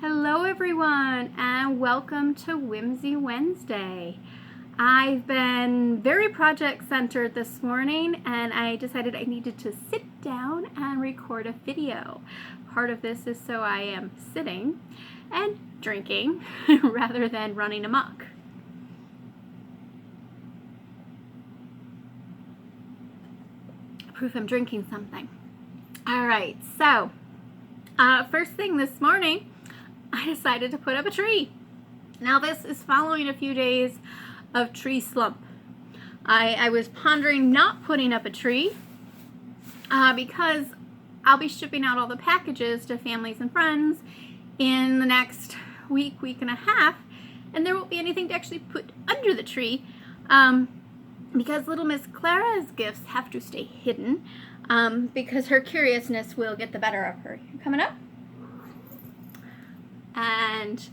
Hello everyone and welcome to Whimsy Wednesday. I've been very project centered this morning and I decided I needed to sit down and record a video. Part of this is so I am sitting and drinking rather than running amok. Proof I'm drinking something. Alright, so first thing this morning I decided to put up a tree. Now this is following a few days of tree slump. I was pondering not putting up a tree because I'll be shipping out all the packages to families and friends in the next week and a half, and there won't be anything to actually put under the tree because little Miss Clara's gifts have to stay hidden because her curiousness will get the better of her. You coming up? And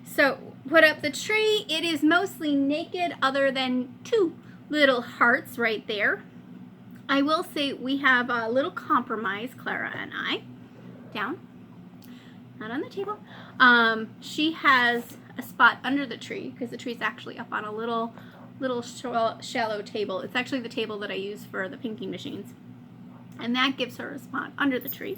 so put up the tree. It is mostly naked other than two little hearts right there. I will say we have a little compromise, Clara and I. Down, not on the table. She has a spot under the tree because the tree's actually up on a little shallow table. It's actually the table that I use for the pinking machines. And that gives her a spot under the tree.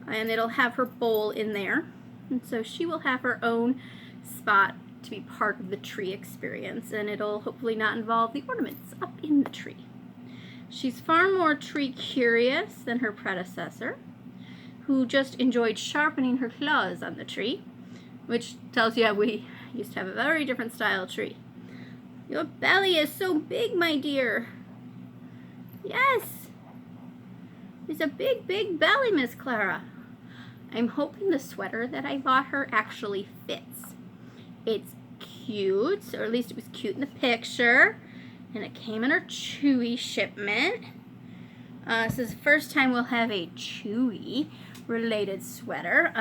And it'll have her bowl in there. And so she will have her own spot to be part of the tree experience, and it'll hopefully not involve the ornaments up in the tree. She's far more tree curious than her predecessor, who just enjoyed sharpening her claws on the tree, which tells you we used to have a very different style tree. Your belly is so big, my dear. Yes, it's a big belly, Miss Clara. I'm hoping the sweater that I bought her actually fits. It's cute, or at least it was cute in the picture, and it came in her Chewy shipment. This is the first time we'll have a Chewy related sweater.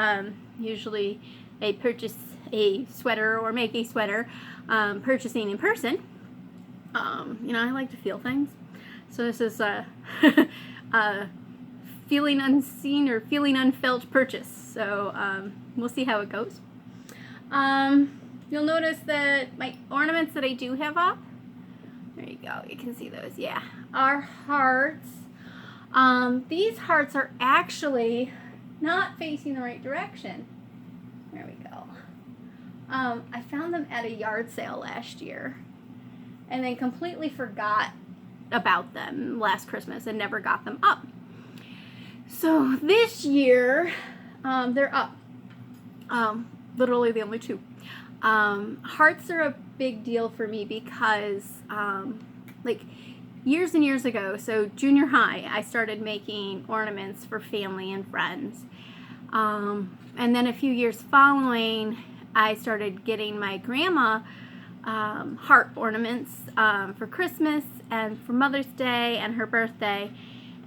Usually I purchase a sweater or make a sweater purchasing in person. I like to feel things. So this is a feeling unseen or feeling unfelt purchase. So we'll see how it goes. You'll notice that my ornaments that I do have up, there you go, you can see those, yeah, are hearts. These hearts are actually not facing the right direction. There we go. I found them at a yard sale last year and then completely forgot about them last Christmas and never got them up. So this year, they're up. Literally the only two. Hearts are a big deal for me because, like, years and years ago, so junior high, I started making ornaments for family and friends. And then a few years following, I started getting my grandma heart ornaments for Christmas and for Mother's Day and her birthday.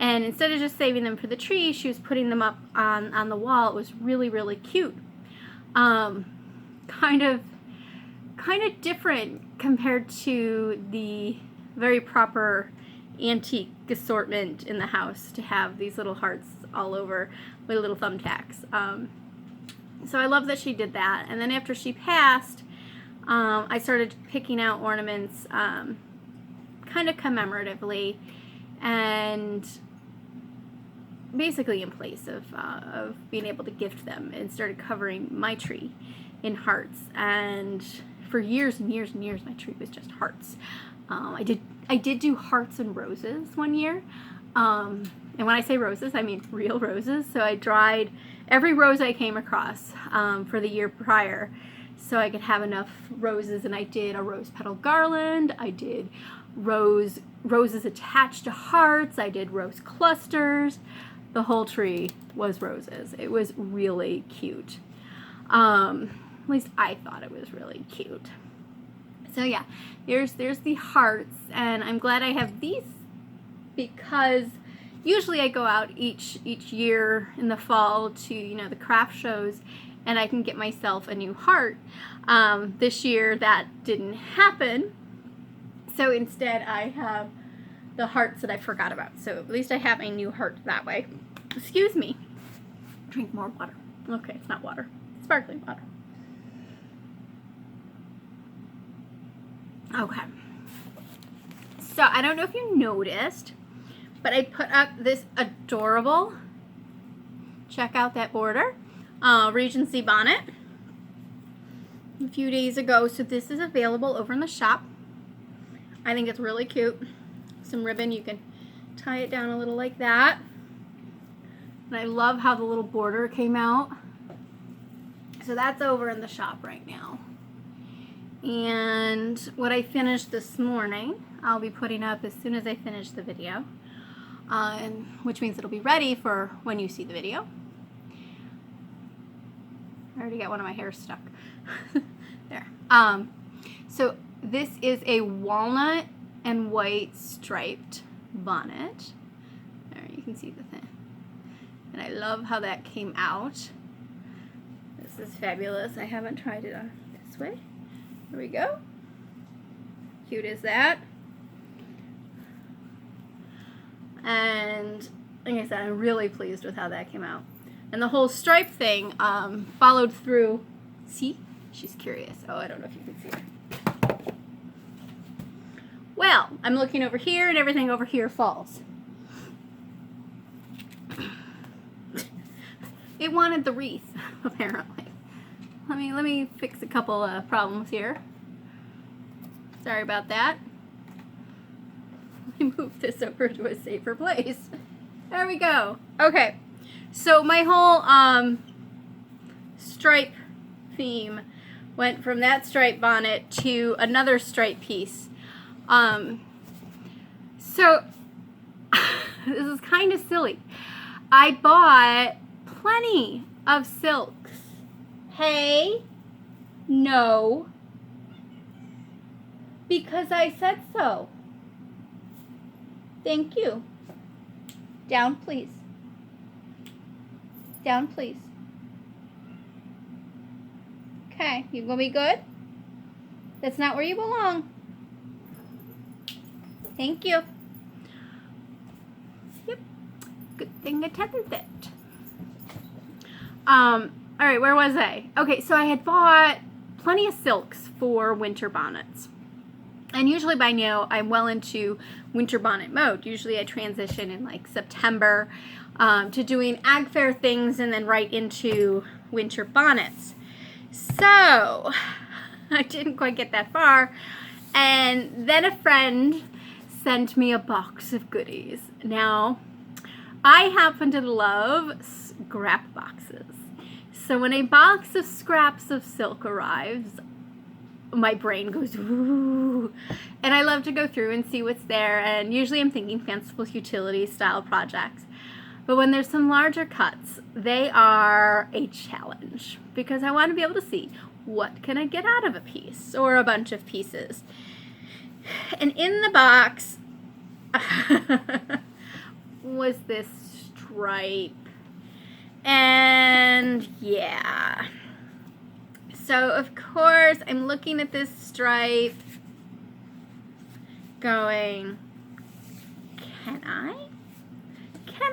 And instead of just saving them for the tree, she was putting them up on the wall. It was really cute. Kind of different compared to the very proper antique assortment in the house to have these little hearts all over with little thumbtacks. So I love that she did that. And then after she passed, I started picking out ornaments kind of commemoratively and basically in place of being able to gift them, and started covering my tree in hearts. And for years and years my tree was just hearts. I did do hearts and roses one year, and when I say roses I mean real roses. So I dried every rose I came across for the year prior so I could have enough roses, and I did a rose petal garland, I did roses attached to hearts, I did rose clusters. The whole tree was roses. It was really cute. At least I thought it was really cute. So yeah, there's the hearts, and I'm glad I have these because usually I go out each year in the fall to the craft shows, and I can get myself a new heart. This year that didn't happen, so instead I have the hearts that I forgot about. So at least I have a new heart that way. Excuse me. Drink more water. Okay, it's not water. It's sparkling water. Okay. So I don't know if you noticed, but I put up this adorable, check out that border, Regency bonnet a few days ago. So this is available over in the shop. I think it's really cute. Some ribbon, you can tie it down a little like that. And I love how the little border came out. So that's over in the shop right now. And what I finished this morning, I'll be putting up as soon as I finish the video, which means it'll be ready for when you see the video. I already got one of my hairs stuck. There. So this is a walnut and white striped bonnet. There, you can see the thing. And I love how that came out. This is fabulous. I haven't tried it on this way. There we go. Cute as that. And like I said, I'm really pleased with how that came out. And the whole stripe thing followed through. See? She's curious. Oh, I don't know if you can see her. Well, I'm looking over here and everything over here falls. It wanted the wreath, apparently. Let me fix a couple problems here. Sorry about that. Let me move this over to a safer place. There we go. Okay, so my whole stripe theme went from that stripe bonnet to another stripe piece. So this is kind of silly. I bought plenty of silks. Hey, no, because I said so. Thank you. Down, please. Down, please. Okay, you gonna be good? That's not where you belong. Thank you. Yep. Good thing I tended it. All right, where was I? Okay, so I had bought plenty of silks for winter bonnets. And usually by now, I'm well into winter bonnet mode. Usually I transition in like September to doing ag fair things and then right into winter bonnets. So I didn't quite get that far. And then a friend sent me a box of goodies. Now, I happen to love scrap boxes. So when a box of scraps of silk arrives, my brain goes, ooh. And I love to go through and see what's there. And usually I'm thinking fanciful utility style projects. But when there's some larger cuts, they are a challenge because I want to be able to see what can I get out of a piece or a bunch of pieces. And in the box was this stripe. And yeah. So of course I'm looking at this stripe going, can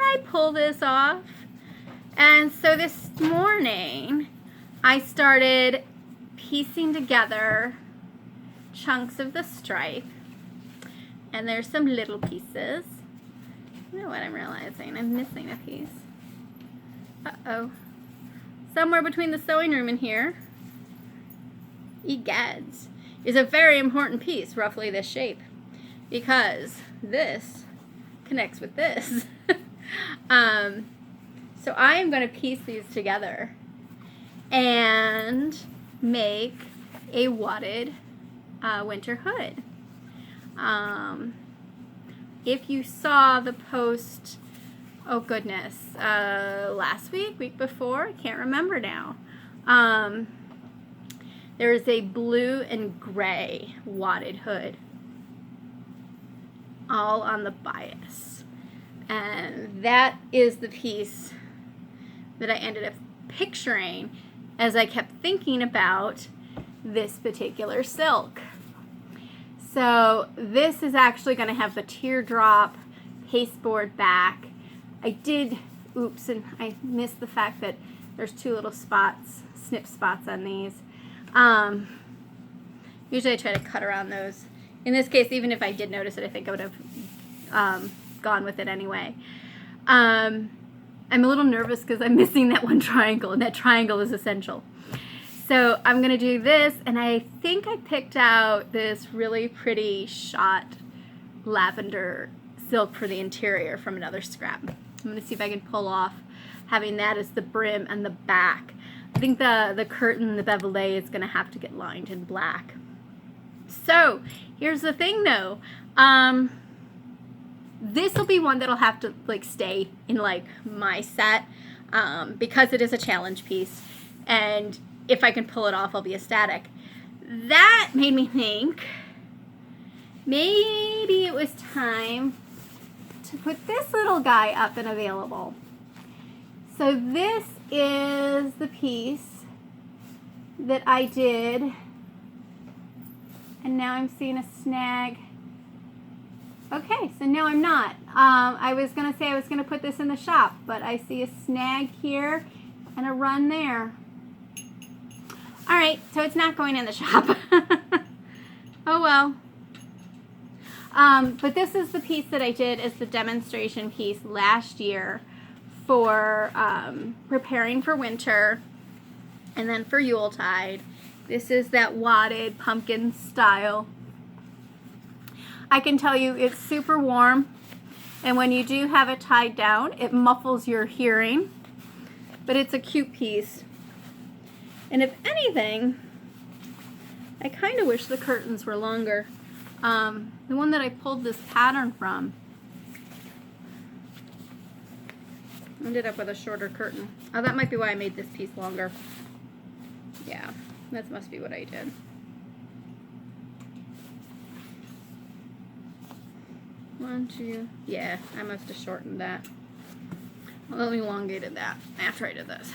I pull this off? And so this morning I started piecing together chunks of the stripe, and there's some little pieces. You know what I'm realizing? I'm missing a piece. Uh-oh. Somewhere between the sewing room and here, egads, is a very important piece, roughly this shape, because this connects with this. So I am going to piece these together and make a wadded winter hood. If you saw the post, oh goodness, last week before, I can't remember now. There is a blue and gray wadded hood all on the bias. And that is the piece that I ended up picturing as I kept thinking about this particular silk. So this is actually going to have the teardrop pasteboard back. I did, oops, and I missed the fact that There's 2 little spots, snip spots on these. Usually I try to cut around those. In this case, even if I did notice it, I think I would have gone with it anyway. I'm a little nervous because I'm missing that one triangle, and that triangle is essential. So I'm going to do this, and I think I picked out this really pretty shot lavender silk for the interior from another scrap. I'm going to see if I can pull off having that as the brim and the back. I think the curtain, the bevelé, is going to have to get lined in black. So here's the thing though. This will be one that'll have to like stay in like my set because it is a challenge piece, and if I can pull it off, I'll be ecstatic. That made me think maybe it was time to put this little guy up and available. So this is the piece that I did, and now I'm seeing a snag. Okay, so no, I'm not. I was going to say I was going to put this in the shop, but I see a snag here and a run there. All right, so it's not going in the shop. Oh well. But this is the piece that I did as the demonstration piece last year for preparing for winter and then for Yuletide. This is that wadded pumpkin style. I can tell you it's super warm, and when you do have it tied down, it muffles your hearing, but it's a cute piece. And if anything, I kind of wish the curtains were longer. The one that I pulled this pattern from ended up with a shorter curtain. Oh, that might be why I made this piece longer. Yeah, that must be what I did. One, two, yeah, I must have shortened that. Well, elongated that after I did this.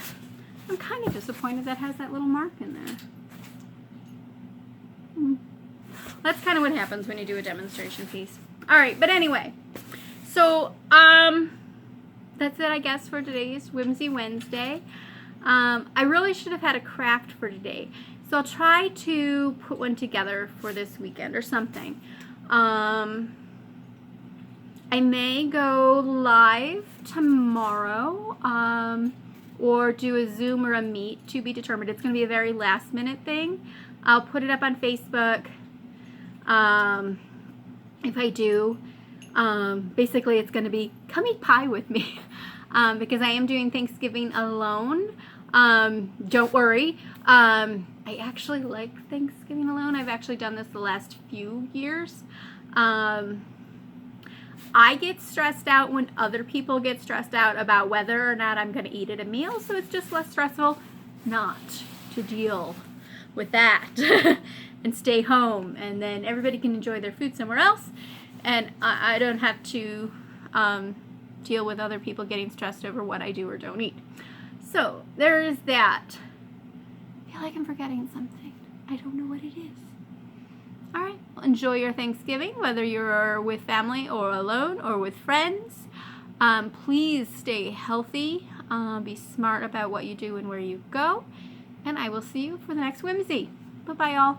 I'm kind of disappointed that has that little mark in there. That's kind of what happens when you do a demonstration piece. All right, but anyway, so that's it, I guess, for today's Whimsy Wednesday. I really should have had a craft for today, so I'll try to put one together for this weekend or something. I may go live tomorrow, or do a Zoom or a Meet, to be determined. It's going to be a very last minute thing. I'll put it up on Facebook. If I do, basically it's going to be come eat pie with me, because I am doing Thanksgiving alone. Don't worry. I actually like Thanksgiving alone. I've actually done this the last few years. I get stressed out when other people get stressed out about whether or not I'm going to eat at a meal, so it's just less stressful not to deal with that and stay home, and then everybody can enjoy their food somewhere else, and I don't have to deal with other people getting stressed over what I do or don't eat. So there is that. I feel like I'm forgetting something. I don't know what it is. All right, well, enjoy your Thanksgiving, whether you're with family or alone or with friends. Please stay healthy. Be smart about what you do and where you go. And I will see you for the next Whimsy. Bye-bye, y'all.